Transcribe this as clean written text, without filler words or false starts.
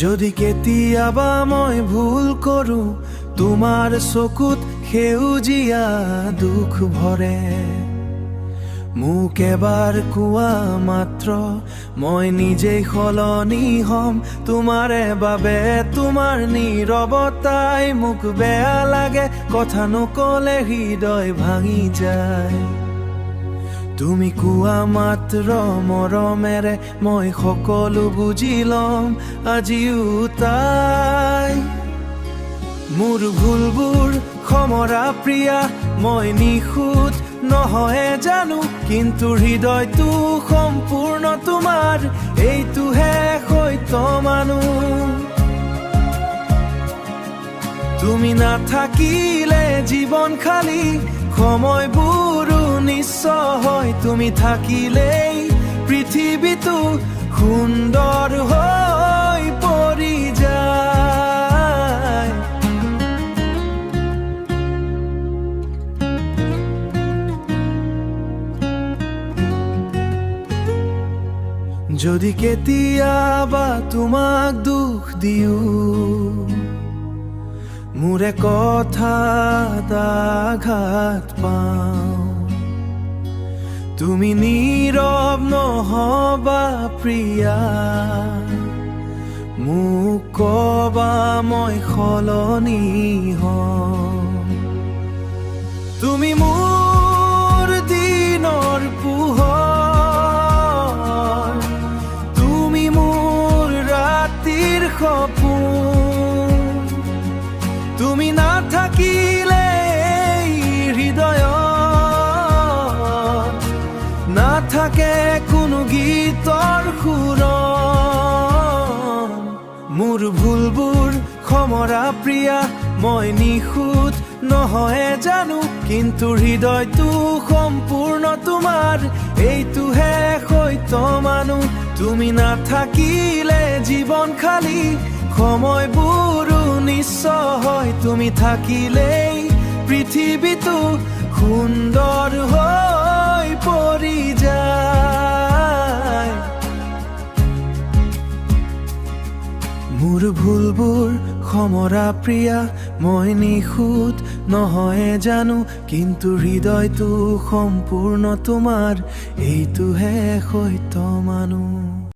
যদি কেতিয়াবা মই ভুল কৰো, তোমাৰ চকুত সেউজীয়া দুখ ভৰে। মোক এবাৰ কোৱা মাত্ৰ মই নিজেই সলনি হম তোমাৰে বাবে। তোমাৰ নীৰৱতাই মোক বেয়া লাগে, কথা নকলে হৃদয় ভাঙি যায়। তুমি কোৱা মাত্ৰ মৰমেৰে মই সকলো বুজি লম আজিও তাই। মোৰ ভুলবোৰ ক্ষমৰা প্ৰিয়া, মই নিখুঁত নহয় জানো, কিন্তু হৃদয়টো সম্পূৰ্ণ তোমাৰ, এইটোহে সত্য মানো। তুমি নাথাকিলে জীৱন খালী, সময়বোৰো নিশ্চয় হয়। তুমি থাকিলেই পৃথিৱীটো সুন্দৰ হৈ পৰি যায়। যদি কেতিয়াবা তোমাক দুখ দিও, মোৰে কথাত আঘাত পাওঁ, তুমি নীৰৱ নহবা প্ৰিয়া, মোক কবা মই সলনি হম। তুমি মোৰ দিনৰ পোহৰ, তুমি মোৰ ৰাতিৰ সপোন, তুমি নাথাকিলে হৃদয়ত নাথাকে কোনো গীতৰ সুৰন। মোৰ ভুলবোৰ ক্ষমৰা প্ৰিয়া, মই নিখুঁত নহয় জানো, কিন্তু হৃদয়টো সম্পূৰ্ণ তোমাৰ, এইটোহে সত্য মানো। তুমি নাথাকিলে জীৱন খালী, সময়বোৰো নিশ্চয় হয়। তুমি থাকিলেই পৃথিৱীটো সুন্দৰ হৈ পৰি যায়। মোৰ ভুলবোৰ ক্ষমৰা প্ৰিয়া, মই নিখুঁত নহয় জানো, কিন্তু হৃদয়টো সম্পূৰ্ণ তোমাৰ, এইটোহে সত্য মানো।